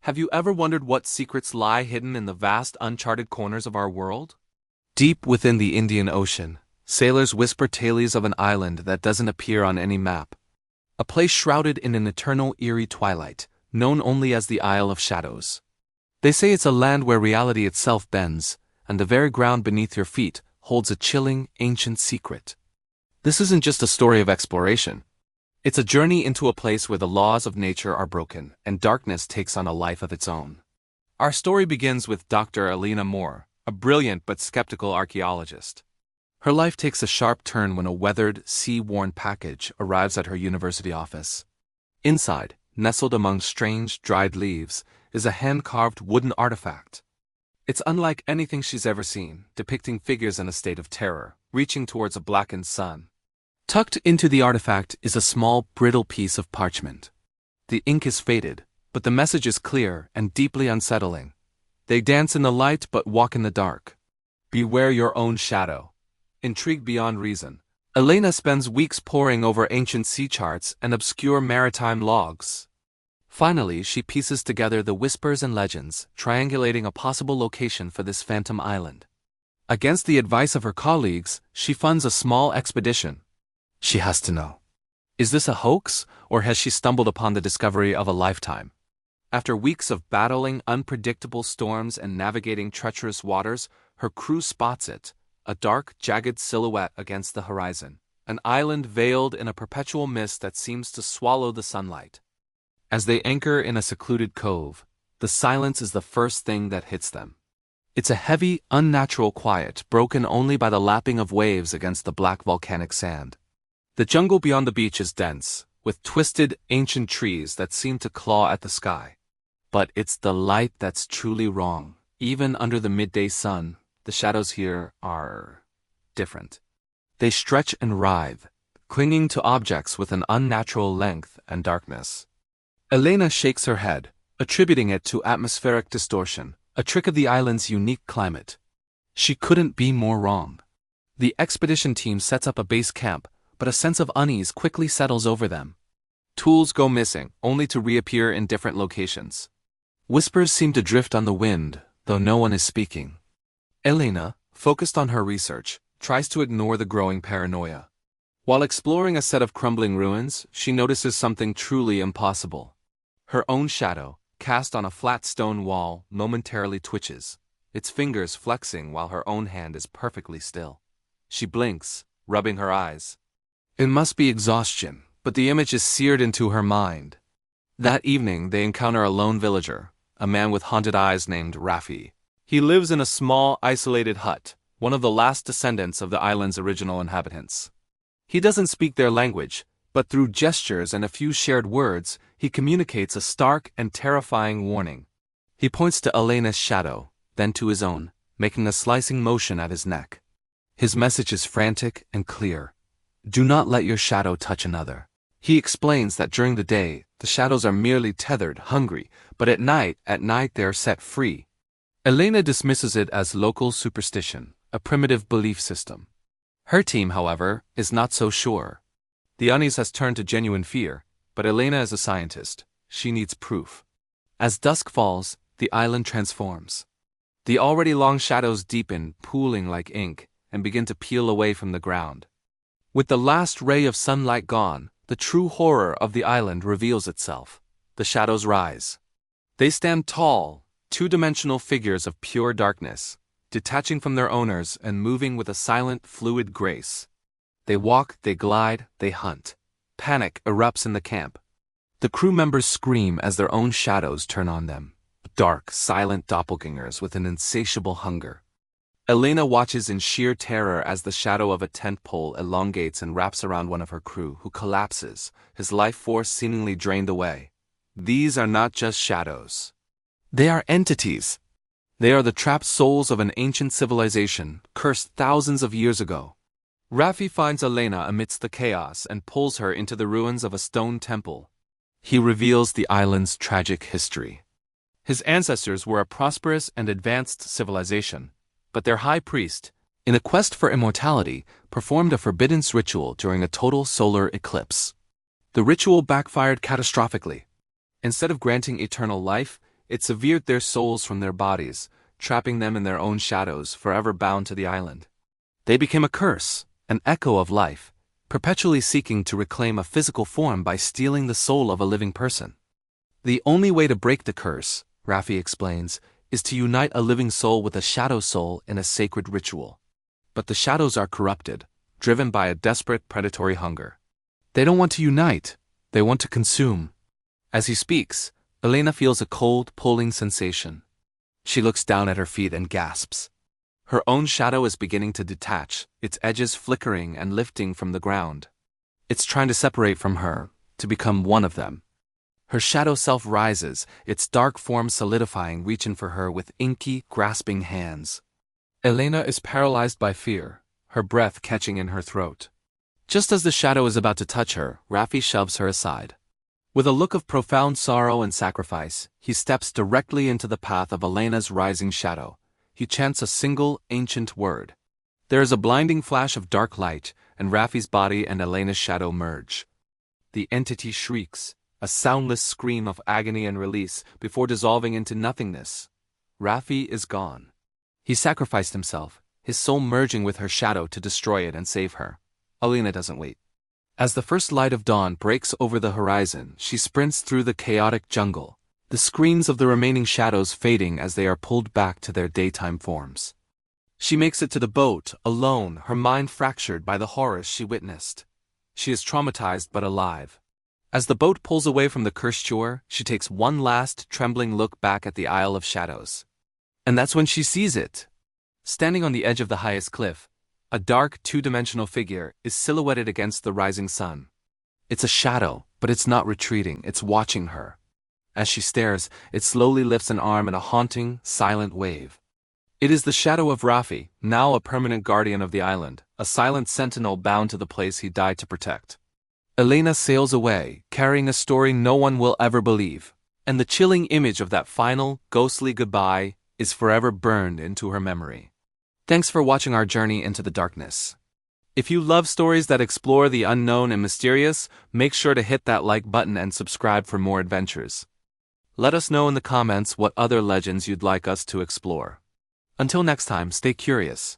Have you ever wondered what secrets lie hidden in the vast uncharted corners of our world? Deep within the Indian Ocean, sailors whisper tales of an island that doesn't appear on any map. A place shrouded in an eternal eerie twilight, known only as the Isle of Shadows. They say it's a land where reality itself bends, and the very ground beneath your feet holds a chilling, ancient secret. This isn't just a story of exploration. It's a journey into a place where the laws of nature are broken and darkness takes on a life of its own. Our story begins with Dr. Elena Moore, a brilliant but skeptical archaeologist. Her life takes a sharp turn when a weathered, sea-worn package arrives at her university office. Inside, nestled among strange, dried leaves, is a hand-carved wooden artifact. It's unlike anything she's ever seen, depicting figures in a state of terror, reaching towards a blackened sun. Tucked into the artifact is a small, brittle piece of parchment. The ink is faded, but the message is clear and deeply unsettling. They dance in the light but walk in the dark. Beware your own shadow. Intrigued beyond reason, Elena spends weeks poring over ancient sea charts and obscure maritime logs. Finally, she pieces together the whispers and legends, triangulating a possible location for this phantom island. Against the advice of her colleagues, she funds a small expedition. She has to know. Is this a hoax, or has she stumbled upon the discovery of a lifetime? After weeks of battling unpredictable storms and navigating treacherous waters, her crew spots it, a dark, jagged silhouette against the horizon, an island veiled in a perpetual mist that seems to swallow the sunlight. As they anchor in a secluded cove, the silence is the first thing that hits them. It's a heavy, unnatural quiet, broken only by the lapping of waves against the black volcanic sand. The jungle beyond the beach is dense, with twisted, ancient trees that seem to claw at the sky. But it's the light that's truly wrong. Even under the midday sun, the shadows here are different. They stretch and writhe, clinging to objects with an unnatural length and darkness. Elena shakes her head, attributing it to atmospheric distortion, a trick of the island's unique climate. She couldn't be more wrong. The expedition team sets up a base camp, but a sense of unease quickly settles over them. Tools go missing, only to reappear in different locations. Whispers seem to drift on the wind, though no one is speaking. Elena, focused on her research, tries to ignore the growing paranoia. While exploring a set of crumbling ruins, she notices something truly impossible. Her own shadow, cast on a flat stone wall, momentarily twitches, its fingers flexing while her own hand is perfectly still. She blinks, rubbing her eyes. It must be exhaustion, but the image is seared into her mind. That evening, they encounter a lone villager, a man with haunted eyes named Rafi. He lives in a small, isolated hut, one of the last descendants of the island's original inhabitants. He doesn't speak their language, but through gestures and a few shared words, he communicates a stark and terrifying warning. He points to Elena's shadow, then to his own, making a slicing motion at his neck. His message is frantic and clear. Do not let your shadow touch another. He explains that during the day, the shadows are merely tethered, hungry, but at night they are set free. Elena dismisses it as local superstition, a primitive belief system. Her team, however, is not so sure. The unease has turned to genuine fear, but Elena is a scientist. She needs proof. As dusk falls, the island transforms. The already long shadows deepen, pooling like ink, and begin to peel away from the ground. With the last ray of sunlight gone, the true horror of the island reveals itself. The shadows rise. They stand tall, two-dimensional figures of pure darkness, detaching from their owners and moving with a silent, fluid grace. They walk, they glide, they hunt. Panic erupts in the camp. The crew members scream as their own shadows turn on them. Dark, silent doppelgangers with an insatiable hunger. Elena watches in sheer terror as the shadow of a tent pole elongates and wraps around one of her crew, who collapses, his life force seemingly drained away. These are not just shadows. They are entities. They are the trapped souls of an ancient civilization, cursed thousands of years ago. Rafi finds Elena amidst the chaos and pulls her into the ruins of a stone temple. He reveals the island's tragic history. His ancestors were a prosperous and advanced civilization, but their high priest, in a quest for immortality, performed a forbidden ritual during a total solar eclipse. The ritual backfired catastrophically. Instead of granting eternal life, It severed their souls from their bodies, trapping them in their own shadows, forever bound to the island. They became a curse, an echo of life, perpetually seeking to reclaim a physical form by stealing the soul of a living person. The only way to break the curse, Raffi explains, is to unite a living soul with a shadow soul in a sacred ritual. But the shadows are corrupted, driven by a desperate predatory hunger. They don't want to unite, they want to consume. As he speaks, Elena feels a cold, pulling sensation. She looks down at her feet and gasps. Her own shadow is beginning to detach, its edges flickering and lifting from the ground. It's trying to separate from her, to become one of them. Her shadow self rises, its dark form solidifying, reaching for her with inky, grasping hands. Elena is paralyzed by fear, her breath catching in her throat. Just as the shadow is about to touch her, Raffi shoves her aside. With a look of profound sorrow and sacrifice, he steps directly into the path of Elena's rising shadow. He chants a single, ancient word. There is a blinding flash of dark light, and Raffi's body and Elena's shadow merge. The entity shrieks, a soundless scream of agony and release, before dissolving into nothingness. Raffi is gone. He sacrificed himself, his soul merging with her shadow to destroy it and save her. Elena doesn't wait. As the first light of dawn breaks over the horizon, she sprints through the chaotic jungle, the screams of the remaining shadows fading as they are pulled back to their daytime forms. She makes it to the boat, alone, her mind fractured by the horrors she witnessed. She is traumatized but alive. As the boat pulls away from the cursed shore, she takes one last, trembling look back at the Isle of Shadows. And that's when she sees it. Standing on the edge of the highest cliff, a dark, two-dimensional figure is silhouetted against the rising sun. It's a shadow, but it's not retreating, it's watching her. As she stares, it slowly lifts an arm in a haunting, silent wave. It is the shadow of Raffi, now a permanent guardian of the island, a silent sentinel bound to the place he died to protect. Elena sails away, carrying a story no one will ever believe, and the chilling image of that final, ghostly goodbye is forever burned into her memory. Thanks for watching our journey into the darkness. If you love stories that explore the unknown and mysterious, make sure to hit that like button and subscribe for more adventures. Let us know in the comments what other legends you'd like us to explore. Until next time, stay curious.